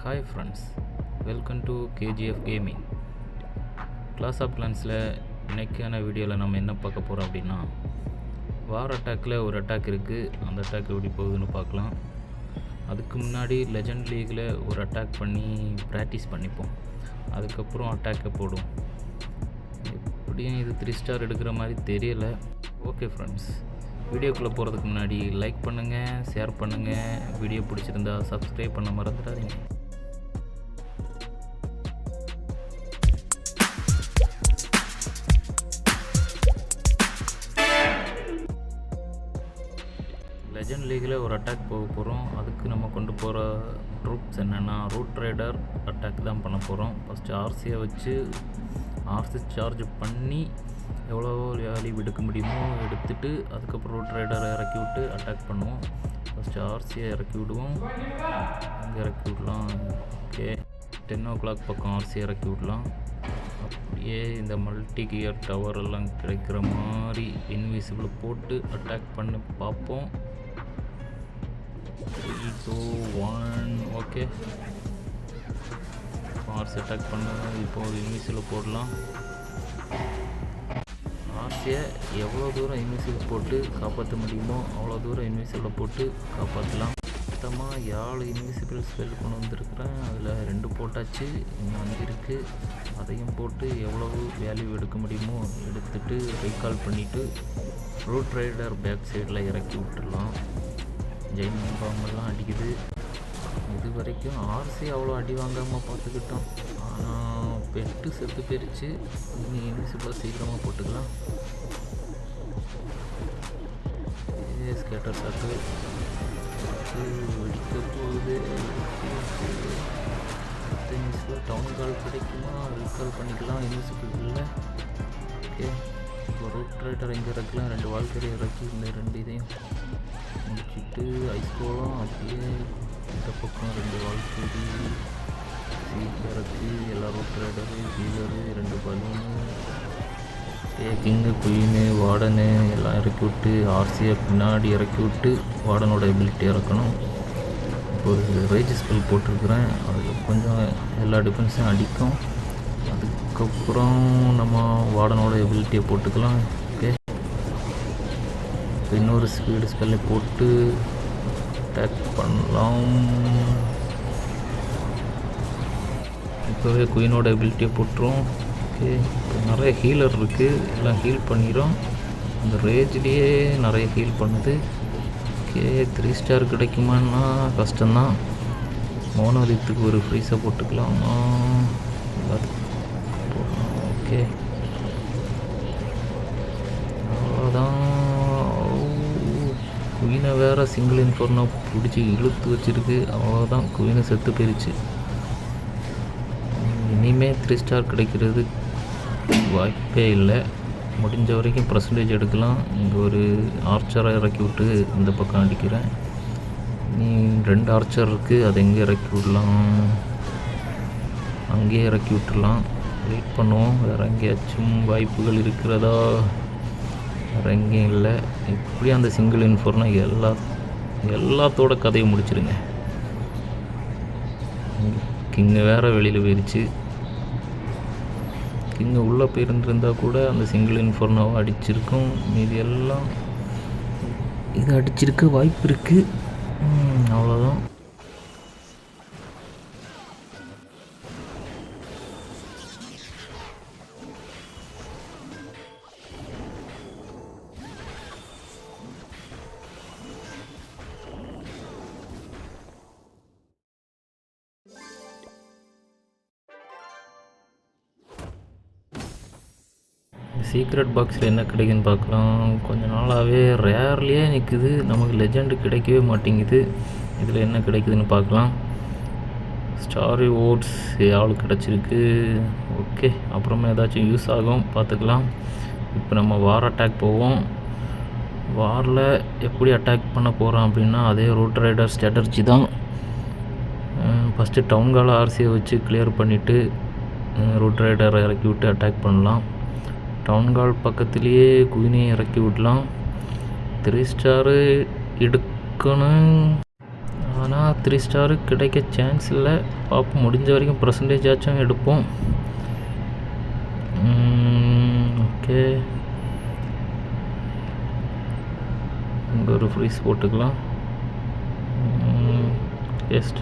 Hi friends, welcome to KGF gaming. Clash of கிளான்ஸில் இன்றைக்கான வீடியோவில் நம்ம என்ன பார்க்க போகிறோம் அப்படின்னா, வார் அட்டாக்கில் ஒரு அட்டாக் இருக்குது. அந்த அட்டாக் எப்படி போகுதுன்னு பார்க்கலாம். அதுக்கு முன்னாடி லெஜண்ட் லீகில் ஒரு அட்டாக் பண்ணி ப்ராக்டிஸ் பண்ணிப்போம். அதுக்கப்புறம் அட்டாக்கை போடுவோம். எப்படியும் இது 3 ஸ்டார் எடுக்கிற மாதிரி தெரியலை. ஓகே ஃப்ரெண்ட்ஸ், வீடியோக்குள்ளே போகிறதுக்கு முன்னாடி லைக் பண்ணுங்கள், ஷேர் பண்ணுங்கள். வீடியோ பிடிச்சிருந்தா சப்ஸ்கிரைப் பண்ண மறந்துடாதீங்க. லெஜண்ட் லீகில் ஒரு அட்டாக் போக போகிறோம். அதுக்கு நம்ம கொண்டு போகிற ட்ரூப்ஸ் என்னென்னா, ரூட் ரைடர் அட்டாக் தான் பண்ண போகிறோம். ஃபஸ்ட்டு ஆர்சியை வச்சு ஆர்சி சார்ஜ் பண்ணி எவ்வளோ வேல்யூ எடுக்க முடியுமோ எடுத்துகிட்டு அதுக்கப்புறம் ரூட் ரைடரை இறக்கி விட்டு அட்டாக் பண்ணுவோம். ஃபஸ்ட்டு ஆர்சியை இறக்கி விடுவோம். அங்கே இறக்கி விடலாம். ஓகே, 10 o'clock பக்கம் ஆர்சியை இறக்கி விடலாம். அப்படியே இந்த மல்டி கியர் டவர் எல்லாம் கிடைக்கிற மாதிரி இன்விசிபிள் போட்டு அட்டாக் பண்ணி பார்ப்போம். 3, 2, 1. ஓகே, ஆர்சி அட்டாக் பண்ண இப்போ ஒரு இன்விசிபிள் போடலாம். ஆர்சியை எவ்வளோ தூரம் இன்விசிபிள் போட்டு காப்பாற்ற முடியுமோ அவ்வளோ தூரம் இன்விசிபிளை போட்டு காப்பாற்றலாம். மொத்தமாக 7 இன்விசிபிள் ஸ்பெல் கொண்டு வந்திருக்கிறேன். அதில் 2 போட்டாச்சு, இன்னும் 5 இருக்குது. அதையும் போட்டு எவ்வளவு வேல்யூ எடுக்க முடியுமோ எடுத்துகிட்டு ரீகால் பண்ணிவிட்டு ரூட் ரைடர் பேக் சைடில் இறக்கி விட்டுடலாம். ஜெயின் பாம்பெல்லாம் அடிக்குது. இது வரைக்கும் ஆர்சி அவ்வளோ அடி வாங்காமல் பார்த்துக்கிட்டோம். ஆனால் பெட்டு செத்து போயிடுச்சு. இனி இன்விசிபிளாக சீக்கிரமாக போட்டுக்கலாம். ஸ்கேட்டர் சாக்கு வெடிக்க போகுது. இன்விசிபிள் டவுன் கால் கிடைக்குமா? ரீகால் பண்ணிக்கலாம். இன்விசிபிள் இல்லை. ஓகே, இப்போ ரூட் ரைடர் இங்கே இறக்கலாம். 2 வாழ்க்கையை இறக்கி இந்த 2 இதையும் முடிச்சுட்டு ஐஸ்கோலம் அப்படியே இந்த பக்கம் 2 வாழ்க்கை சீட் இறக்கி எல்லா root rider healer 2 balloon king queen warden எல்லாம் இறக்கி விட்டு ஆர்சியை பின்னாடி இறக்கி விட்டு வார்டனோட எபிலிட்டி இறக்கணும். இப்போ ஒரு ரேஜ் ஸ்பெல் போட்டிருக்கிறேன். அது கொஞ்சம் எல்லா டிஃபென்ஸையும் அடிக்கும். அதுக்கப்புறம் நம்ம வார்டனோட எபிலிட்டியை போட்டுக்கலாம். ஓகே, இன்னொரு ஸ்பீடு ஸ்பெல்லை போட்டு அட்டாக் பண்ணலாம். இப்போவே குயினோட எபிலிட்டியை போட்டுரும். ஓகே, இப்போ நிறைய ஹீலர் இருக்குது, எல்லாம் ஹீல் பண்ணிடும். அந்த ரேஜ்லேயே நிறைய ஹீல் பண்ணுது. ஓகே, 3 ஸ்டார் கிடைக்குமான்னா கஷ்டம்தான். மோனோலித்துக்கு ஒரு ஃப்ரீஸை போட்டுக்கலாமா? ஓகே, அவ்வளோதான். குயினை வேறு சிங்கிள் இன்ஃபோர்னோ பிடிச்சி இழுத்து வச்சுருக்கு. அவ்வளோதான், குயினை செத்து போயிடுச்சு. இனிமேல் 3 ஸ்டார் கிடைக்கிறது வாய்ப்பே இல்லை. முடிஞ்ச வரைக்கும் பர்சன்டேஜ் எடுக்கலாம். இங்கே ஒரு ஆர்ச்சரை இறக்கி விட்டு இந்த பக்கம் அடிக்கிறேன். நீ 2 ஆர்ச்சர் இருக்குது, அதை எங்கே இறக்கி விடலாம்? அங்கேயே இறக்கி விட்டுடலாம். வெயிட் பண்ணுவோம், வேறு எங்கேயாச்சும் வாய்ப்புகள் இருக்கிறதா? வேறு எங்கேயும் இல்லை. இப்படி அந்த சிங்கிள் இன்ஃபோர்னா எல்லாத்தோட கதையை முடிச்சிருங்க. கிங்கு வேறு வெளியில் போயிடுச்சு. கிங்கு உள்ளே போயிருந்துருந்தால் கூட அந்த சிங்கிள் இன்ஃபோர்னாவை அடிச்சிருக்கும். மீதி எல்லாம் இது அடிச்சிருக்க வாய்ப்பு இருக்குது. அவ்வளோதான். சீக்ரெட் பாக்ஸில் என்ன கிடைக்குன்னு பார்க்கலாம். கொஞ்ச நாளாகவே ரேர்லேயே நிற்குது, நமக்கு லெஜெண்டு கிடைக்கவே மாட்டேங்குது. இதில் என்ன கிடைக்குதுன்னு பார்க்கலாம். ஸ்டாரி ஓட்ஸ் ஆள் கிடச்சிருக்கு. ஓகே, அப்புறமா ஏதாச்சும் யூஸ் ஆகும், பார்த்துக்கலாம். இப்போ நம்ம வார் அட்டாக் போவோம். வாரில் எப்படி அட்டாக் பண்ண போகிறோம் அப்படின்னா, அதே ரூட் ரைடர் ஸ்ட்ராட்டர்ஜி தான். ஃபஸ்ட்டு டவுன் கால் ஆர்சியை வச்சு கிளியர் பண்ணிவிட்டு ரூட் ரைடரை இறக்கி விட்டு அட்டாக் பண்ணலாம். டவுன் கால் பக்கத்துலேயே குயினையும் இறக்கி விடலாம். 3 ஸ்டாரு எடுக்கணும். ஆனால் 3 ஸ்டாரு கிடைக்க சான்ஸ் இல்லை. பார்ப்போம், முடிஞ்ச வரைக்கும் பர்சன்டேஜ் ஆச்சும் எடுப்போம். ஓகே, இங்கே ஒரு ஃப்ரீஸ் போட்டுக்கலாம். ஜஸ்ட்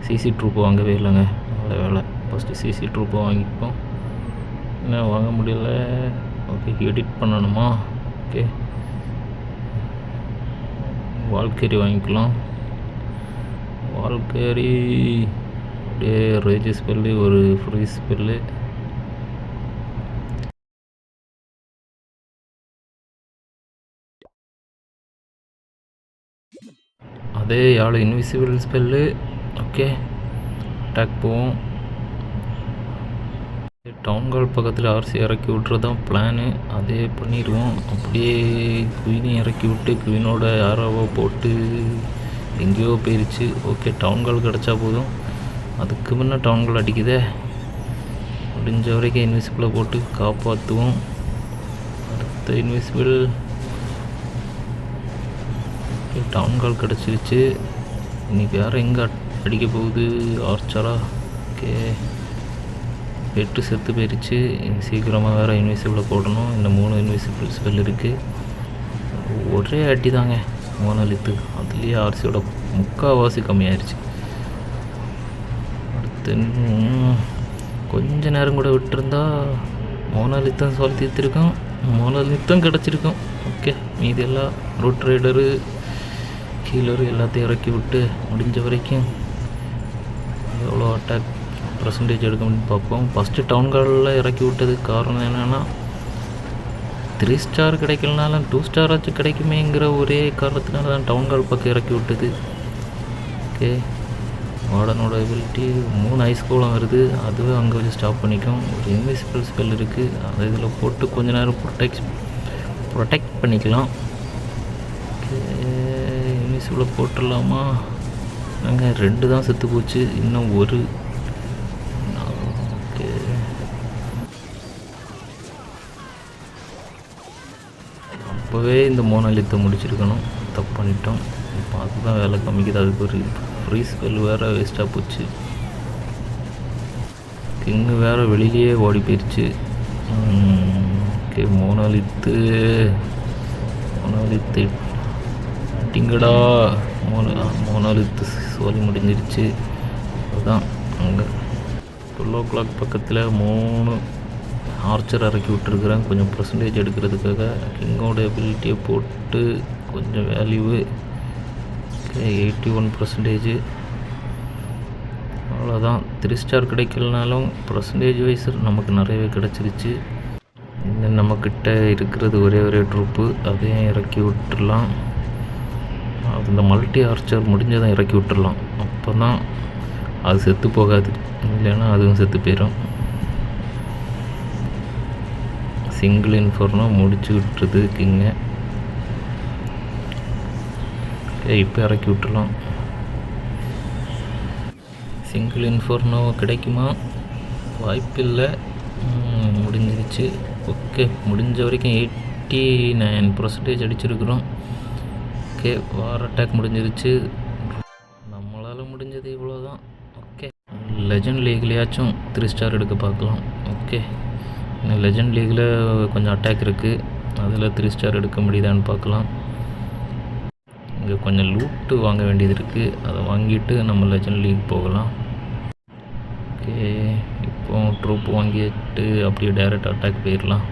சிசி ட்ரூப்பு வாங்கவே இல்லைங்க, நல்ல வேலை. ஃபஸ்ட்டு சிசி ட்ரூப்பை வாங்கிப்போம். என்ன வாங்க முடியல. ஓகே, எடிட் பண்ணணுமா? ஓகே, வால்கேரி வாங்கிக்கலாம். வால்கேரி அப்படியே ரேஜ் ஸ்பெல்லு, ஒரு ஃப்ரீ ஸ்பெல்லு. அதே யாழ் இன்விசிபிள் ஸ்பெல்லு. ஓகே, அட்டாக் போவோம். டவுன்கால் பக்கத்தில் ஆர்சி இறக்கி விட்றதான் பிளானு. அதே பண்ணிடுவோம். அப்படியே குயினை இறக்கி விட்டு குயினோட யாராவோ போட்டு எங்கேயோ போயிடுச்சு. ஓகே, டவுன்கால் கிடச்சா போதும். அதுக்கு முன்னே டவுன்கால் அடிக்குதே. முடிஞ்ச வரைக்கும் இன்விசிபிளை போட்டு காப்பாற்றுவோம். அடுத்த இன்விசிபிள். டவுன்கால் கிடச்சிருச்சு. இன்றைக்கி வேறு எங்கே அடிக்க போகுது? ஆர்ச்சரா? ஓகே, பெட்டு செத்து போயிடுச்சு. சீக்கிரமாக வேறு இன்விசிபிளை போடணும். இந்த 3 இன்விசிபிள் ஸ்பெல் இருக்குது. ஒரே அடி தாங்க மோனலித்து. அதுலேயே ஆர்சியோட முக்கால்வாசி கம்மியாயிருச்சு. அடுத்து கொஞ்ச நேரம் கூட விட்டுருந்தா மோனலித்தம் சொல்லி தீர்த்திருக்கோம். மோனலித்தம் கிடச்சிருக்கோம். ஓகே, மீதி எல்லாம் ரூட் ரைடரு கீழரு எல்லாத்தையும் இறக்கி விட்டு முடிஞ்ச வரைக்கும் எவ்வளோ அட்டாக் பர்சன்டேஜ் எடுக்க முடியும்னு பார்ப்போம். ஃபஸ்ட்டு டவுன்காலில் இறக்கி விட்டதுக்கு காரணம் என்னென்னா 3 ஸ்டார் கிடைக்கலனாலும் 2 ஸ்டாராச்சும் கிடைக்குமேங்கிற ஒரே காரணத்தினால தான் டவுன்கால் பக்கம் இறக்கி விட்டது. ஓகே, வார்டனோட எபிலிட்டி 3 ஐஸ் கோலம் வருது. அதுவே அங்கே வச்சு ஸ்டாப் பண்ணிக்கும். ஒரு இன்விசிபிள் ஸ்பெல் இருக்குது, அதை இதில் போட்டு கொஞ்ச நேரம் ப்ரொடெக்ட் பண்ணிக்கலாம். ஓகே, இன்விசிபிளை போட்டுடலாமா? நாங்கள் 2 தான் செத்து போச்சு, இன்னும் ஒரு. ஓகே, அப்போவே இந்த மோனலித்தை முடிச்சிருக்கணும், தப்பு பண்ணிட்டோம். இப்போ அதுதான் வேலை கம்மிக்குது. அதுக்கு ஒரு ஃப்ரீ ஸ்பெல் வேறு வேஸ்ட்டாக போச்சு. கிங்கு வேறு வெளியிலேயே ஓடி போயிடுச்சு. ஓகே, மோனலித்து டிங்கடா. மோனலித்து சோலி முடிஞ்சிருச்சு. அதுதான் அங்கே 12 பக்கத்தில் 3 ஆர்ச்சர் இறக்கி விட்டுருக்குறேன் கொஞ்சம் பர்சன்டேஜ் எடுக்கிறதுக்காக. கிங்கோட எபிலிட்டியை போட்டு கொஞ்சம் வேல்யூவு 81%. அவ்வளோதான். 3 ஸ்டார் கிடைக்கலனாலும் பர்சன்டேஜ் வைஸ் நமக்கு நிறையவே கிடச்சிருச்சு. இன்னும் நம்மக்கிட்ட இருக்கிறது ஒரே ட்ரூப்பு, அதையும் இறக்கி விட்டுடலாம். அது இந்த மல்டி ஆர்ச்சர் முடிஞ்சதான் இறக்கி விட்டுடலாம். அப்போ தான் அது செத்து போகாது, இல்லைன்னா அதுவும் செத்து போயிடும். சிங்கிள் இன்ஃபர்னோ முடிச்சு விட்டுருது கிங்கை. இப்போ இறக்கி விட்டுடலாம். சிங்கிள் இன்ஃபர்னோ கிடைக்குமா? வாய்ப்பில்லை, முடிஞ்சிருச்சு. ஓகே, முடிஞ்ச வரைக்கும் 89% அடிச்சிருக்கிறோம். ஓகே, வார் அட்டாக் முடிஞ்சிருச்சு. நம்மளால் முடிஞ்சது இவ்வளோ தான். ஓகே, லெஜண்ட் லீக்லேயாச்சும் 3 ஸ்டார் எடுக்க பார்க்கலாம். ஓகே, லெஜண்ட் லீகில் கொஞ்சம் அட்டாக் இருக்குது, அதில் 3 ஸ்டார் எடுக்க முடியுதான்னு பார்க்கலாம். இங்கே கொஞ்சம் லூட்டு வாங்க வேண்டியது இருக்குது, அதை வாங்கிட்டு நம்ம லெஜண்ட் லீக் போகலாம். ஓகே, இப்போ ட்ரூப் வாங்கிட்டு அப்படியே டைரக்ட் அட்டாக் போயிடலாம்.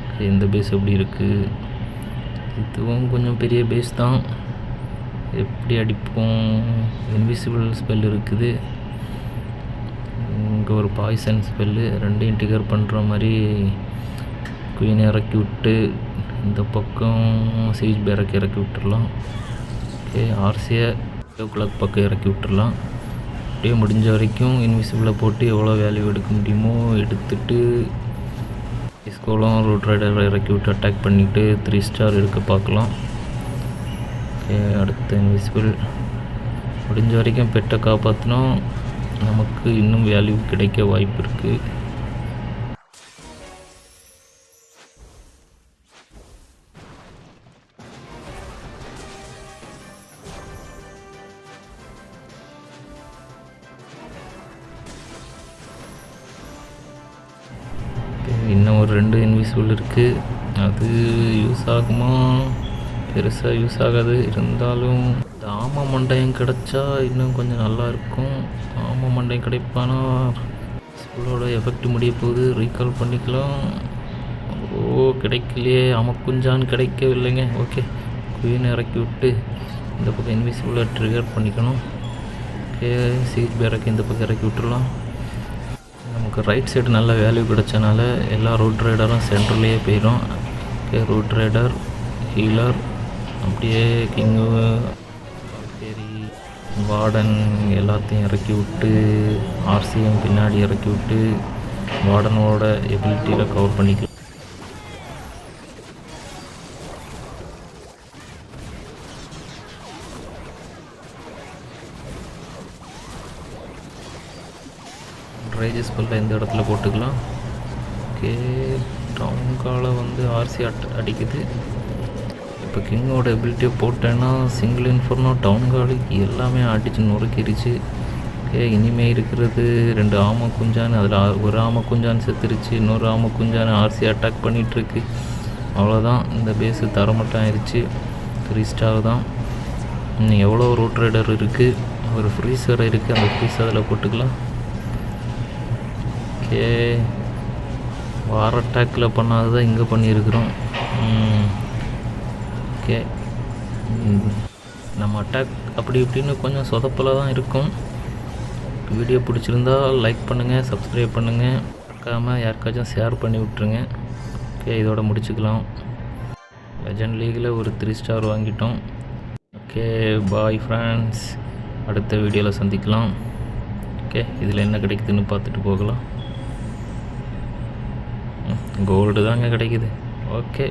ஓகே, இந்த பேஸ் எப்படி இருக்குது? இதுவும் கொஞ்சம் பெரிய பேஸ் தான். எப்படி அடிப்போம்? இன்விசிபிள் ஸ்பெல் இருக்குது. இங்கே ஒரு பாய்சன் ஸ்பெல்லு, 2 டிகர் பண்ணுற மாதிரி குயினை இறக்கி விட்டு இந்த பக்கம் சீஜ் பேரக் இறக்கி விட்டுடலாம். ஓகே, ஆர்சியை கிளாக் பக்கம் இறக்கி விட்டுடலாம். அப்படியே முடிஞ்ச வரைக்கும் இன்விசிபிளை போட்டு எவ்வளோ வேல்யூ எடுக்க முடியுமோ எடுத்துட்டு ஸ்கோலம் ரூட் ரைடரை இறக்கி விட்டு அட்டாக் பண்ணிவிட்டு 3 ஸ்டார் எடுக்க பார்க்கலாம். ஓகே, அடுத்த இன்விசிபிள். முடிஞ்ச வரைக்கும் பெட்டை காப்பாற்றினோம், நமக்கு இன்னும் வேல்யூ கிடைக்க வாய்ப்பு இருக்குது. இன்னும் ஒரு 2 இன்விசிபிள் இருக்குது. அது யூஸ் ஆகுமா? பெருசாக யூஸ் ஆகாது. இருந்தாலும் இந்த ஆமை மண்டையம் கிடச்சா இன்னும் கொஞ்சம் நல்லாயிருக்கும். ஆமை மண்டையம் கிடைப்பானா? ஸ்கூலோட எஃபெக்ட் முடிய போகுது. ரீகால் பண்ணிக்கலாம். ஓ கிடைக்கலையே. குஞ்சான்னு கிடைக்கவில்லைங்க. ஓகே, குயினை இறக்கி விட்டு இந்த பக்கம் இன்விசிபிளை ட்ரிகர் பண்ணிக்கணும். ஓகே, சீட் பேரக்கு இந்த பக்கம் இறக்கி விட்டுடலாம். நமக்கு ரைட் சைடு நல்ல வேல்யூ கிடச்சனால எல்லா ரூட் ரைடரும் சென்டர்லேயே போயிடும். ஓகே, ரூட் ரைடர், ஹீலர், அப்படியே கிங்கு, பெரி, வார்டன் எல்லாத்தையும் இறக்கி விட்டு ஆர்சிஎம் பின்னாடி இறக்கி விட்டு வார்டனோட எபிலிட்டியில் கவர் பண்ணிக்கலாம். ரைஜஸ் பல்ல இந்த இடத்துல போட்டுக்கலாம். ஓகே, டவுன் காலை வந்து ஆர்சி அடிக்குது. இப்போ கிங்கோட எபிலிட்டியை போட்டேன்னா சிங்கிள் இன்ஃபர்னோ டவுன் காலுக்கு எல்லாமே அடித்து நொறுக்கிடுச்சு. ஓகே, இனிமேல் இருக்கிறது 2 ஆமை குஞ்சான். அதில் ஒரு ஆமை குஞ்சான் செத்துருச்சு. இன்னொரு ஆமை குஞ்சான் ஆர்சி அட்டாக் பண்ணிகிட்ருக்கு. அவ்வளோதான், இந்த பேஸு தரமட்டம் ஆயிடுச்சு. 3 ஸ்டார் தான். இன்னும் எவ்வளோ ரூட் ரைடர் இருக்குது. ஒரு ஃப்ரீசர் இருக்குது. அந்த ஃப்ரீஸ் அதில் போட்டுக்கலாம். ஓகே, வார் அட்டாக்கில் பண்ணாததான் இங்கே பண்ணியிருக்கிறோம். ஓகே, நம்ம அட்டாக் அப்படி இப்படின்னு கொஞ்சம் சொதப்பலாக தான் இருக்கும். வீடியோ பிடிச்சிருந்தா லைக் பண்ணுங்கள், சப்ஸ்கிரைப் பண்ணுங்கள், மறக்காமல் யாருக்காச்சும் ஷேர் பண்ணி விட்ருங்க. ஓகே, இதோட முடிச்சுக்கலாம். லெஜண்ட் லீகில் ஒரு 3 ஸ்டார் வாங்கிட்டோம். Okay, bye friends. அடுத்த வீடியோவில் சந்திக்கலாம். ஓகே, இதில் என்ன கிடைக்குதுன்னு பார்த்துட்டு போகலாம். கோல்டு தாங்க கிடைக்குது. ஓகே.